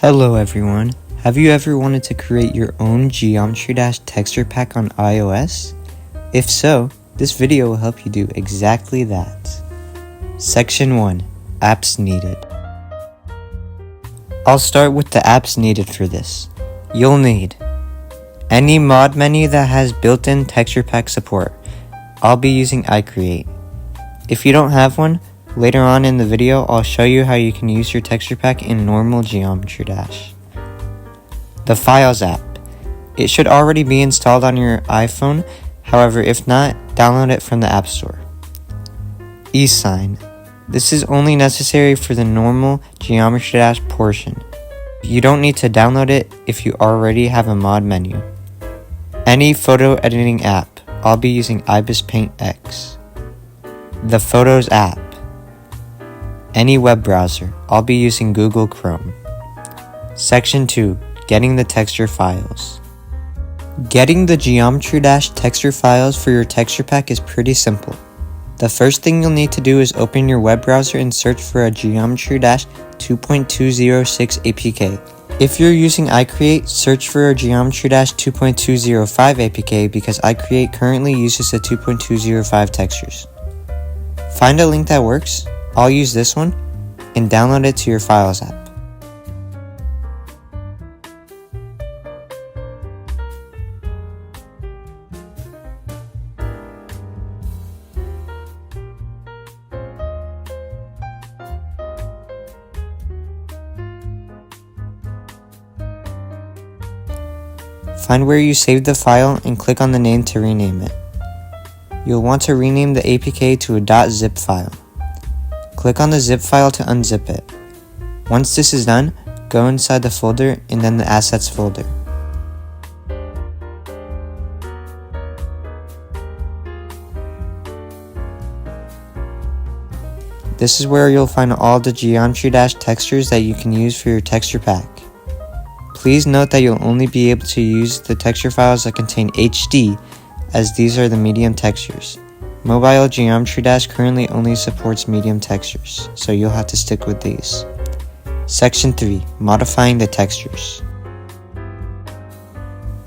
Hello everyone. Have you ever wanted to create your own Geometry Dash texture pack on iOS? If so, this video will help you do exactly that. Section 1. Apps needed. I'll start with the apps needed for this. You'll need any mod menu that has built-in texture pack support. I'll be using iCreate. If you don't have one, later on in the video, I'll show you how you can use your texture pack in normal Geometry Dash. The Files app. It should already be installed on your iPhone, however, if not, download it from the App Store. eSign. This is only necessary for the normal Geometry Dash portion. You don't need to download it if you already have a mod menu. Any photo editing app. I'll be using iOS Paint X. The Photos app. Any web browser. I'll be using Google Chrome. Section 2. Getting the texture files. Getting the Geometry Dash texture files for your texture pack is pretty simple. The first thing you'll need to do is open your web browser and search for a Geometry Dash 2.206 APK. If you're using iCreate, search for a Geometry Dash 2.205 APK because iCreate currently uses the 2.205 textures. Find a link that works. I'll use this one, and download it to your Files app. Find where you saved the file and click on the name to rename it. You'll want to rename the APK to a .zip file. Click on the zip file to unzip it. Once this is done, go inside the folder and then the Assets folder. This is where you'll find all the Geometry Dash textures that you can use for your texture pack. Please note that you'll only be able to use the texture files that contain HD, as these are the medium textures. Mobile Geometry Dash currently only supports medium textures, so you'll have to stick with these. Section 3. Modifying the textures.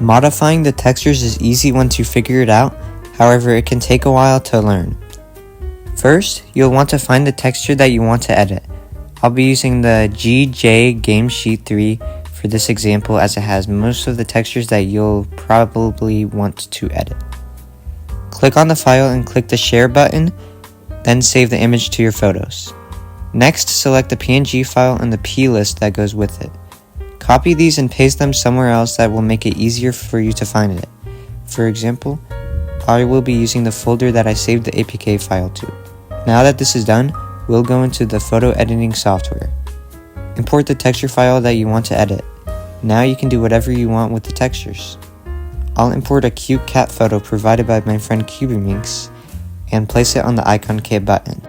Modifying the textures is easy once you figure it out, however it can take a while to learn. First, you'll want to find the texture that you want to edit. I'll be using the GJ Game Sheet 3 for this example as it has most of the textures that you'll probably want to edit. Click on the file and click the Share button, then save the image to your photos. Next, select the PNG file and the plist that goes with it. Copy these and paste them somewhere else that will make it easier for you to find it. For example, I will be using the folder that I saved the APK file to. Now that this is done, we'll go into the photo editing software. Import the texture file that you want to edit. Now you can do whatever you want with the textures. I'll import a cute cat photo provided by my friend Cubeminx and place it on the icon kit button.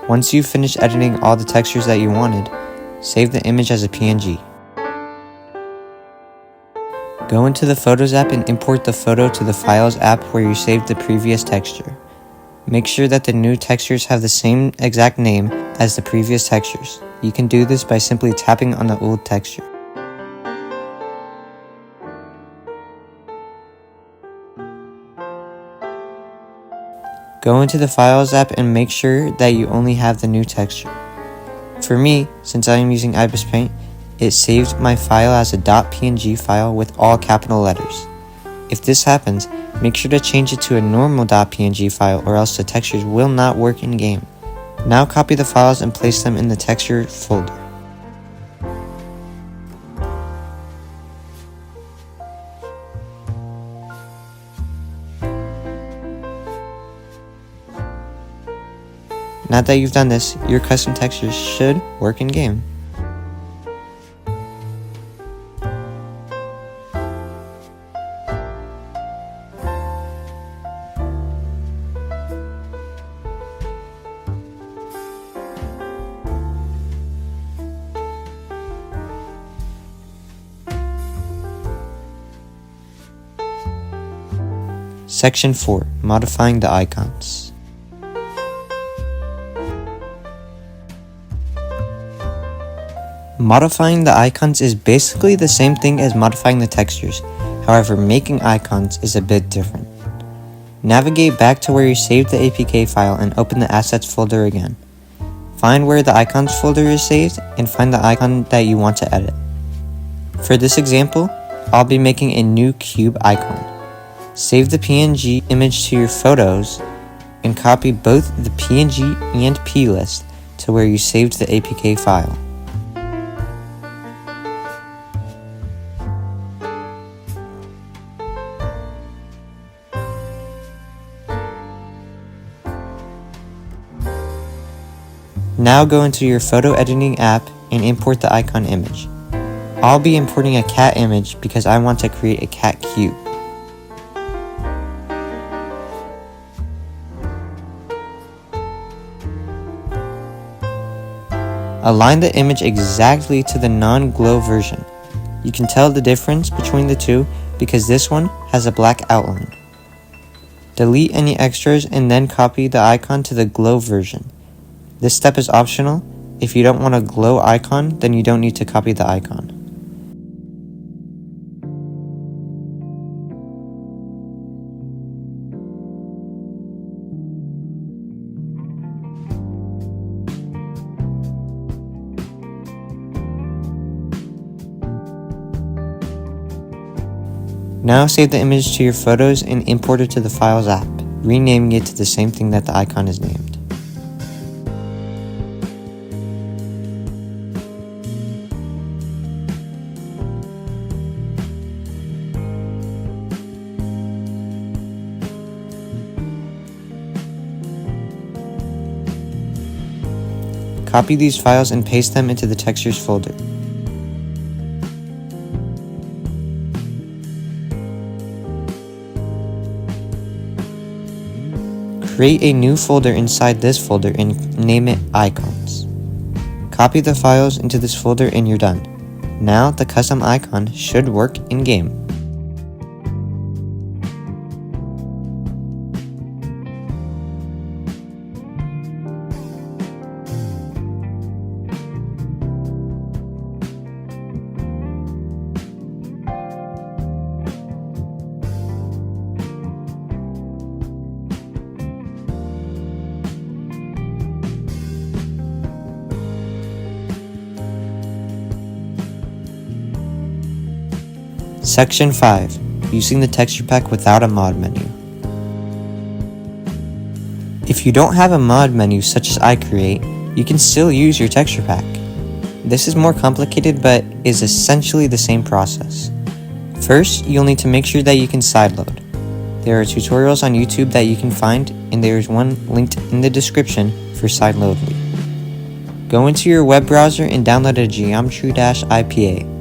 Once you've finished editing all the textures that you wanted, save the image as a PNG. Go into the Photos app and import the photo to the Files app where you saved the previous texture. Make sure that the new textures have the same exact name as the previous textures. You can do this by simply tapping on the old texture. Go into the Files app and make sure that you only have the new texture. For me, since I am using iOS Paint, it saved my file as a .png file with all capital letters. If this happens, make sure to change it to a normal .png file or else the textures will not work in-game. Now copy the files and place them in the texture folder. Now that you've done this, your custom textures should work in-game. Section 4. Modifying the icons. Modifying the icons is basically the same thing as modifying the textures. However, making icons is a bit different. Navigate back to where you saved the APK file and open the Assets folder again. Find where the Icons folder is saved and find the icon that you want to edit. For this example, I'll be making a new cube icon. Save the PNG image to your photos and copy both the PNG and plist to where you saved the APK file. Now go into your photo editing app and import the icon image. I'll be importing a cat image because I want to create a cat cube. Align the image exactly to the non-glow version. You can tell the difference between the two because this one has a black outline. Delete any extras and then copy the icon to the glow version. This step is optional. If you don't want a glow icon, then you don't need to copy the icon. Now save the image to your photos and import it to the Files app, renaming it to the same thing that the icon is named. Copy these files and paste them into the Textures folder. Create a new folder inside this folder and name it Icons. Copy the files into this folder and you're done. Now the custom icon should work in-game. Section 5. Using the texture pack without a mod menu. If you don't have a mod menu such as iCreate, you can still use your texture pack. This is more complicated but is essentially the same process. First, you'll need to make sure that you can sideload. There are tutorials on YouTube that you can find, and there is one linked in the description for sideloadly. Go into your web browser and download a geometry-IPA.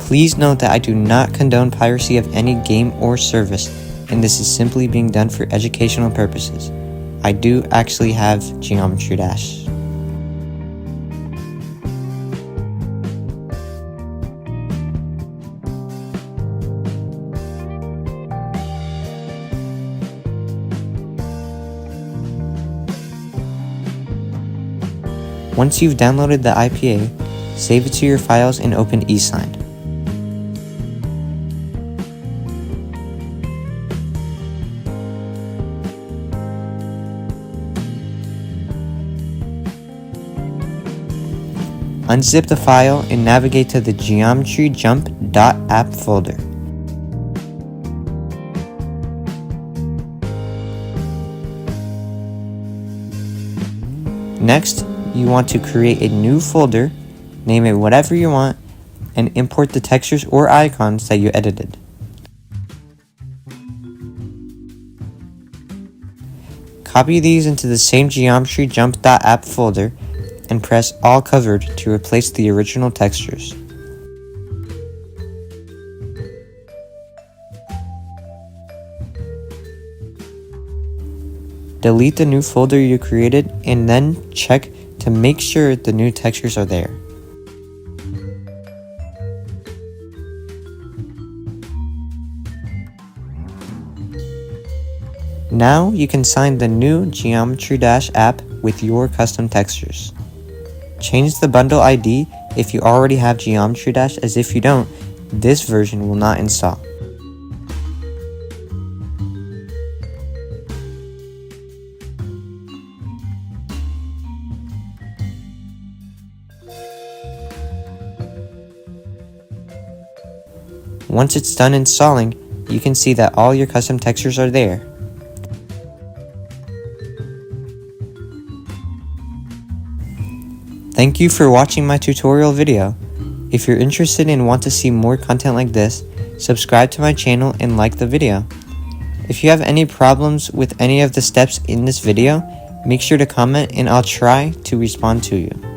Please note that I do not condone piracy of any game or service, and this is simply being done for educational purposes. I do actually have Geometry Dash. Once you've downloaded the IPA, save it to your files and open eSign. Unzip the file and navigate to the geometryjump.app folder. Next, you want to create a new folder, name it whatever you want, and import the textures or icons that you edited. Copy these into the same geometryjump.app folder and press All Covered to replace the original textures. Delete the new folder you created and then check to make sure the new textures are there. Now you can sign the new Geometry Dash app with your custom textures. Change the bundle ID if you already have Geometry Dash, as if you don't, this version will not install. Once it's done installing, you can see that all your custom textures are there. Thank you for watching my tutorial video. If you're interested and want to see more content like this, subscribe to my channel and like the video. If you have any problems with any of the steps in this video, make sure to comment and I'll try to respond to you.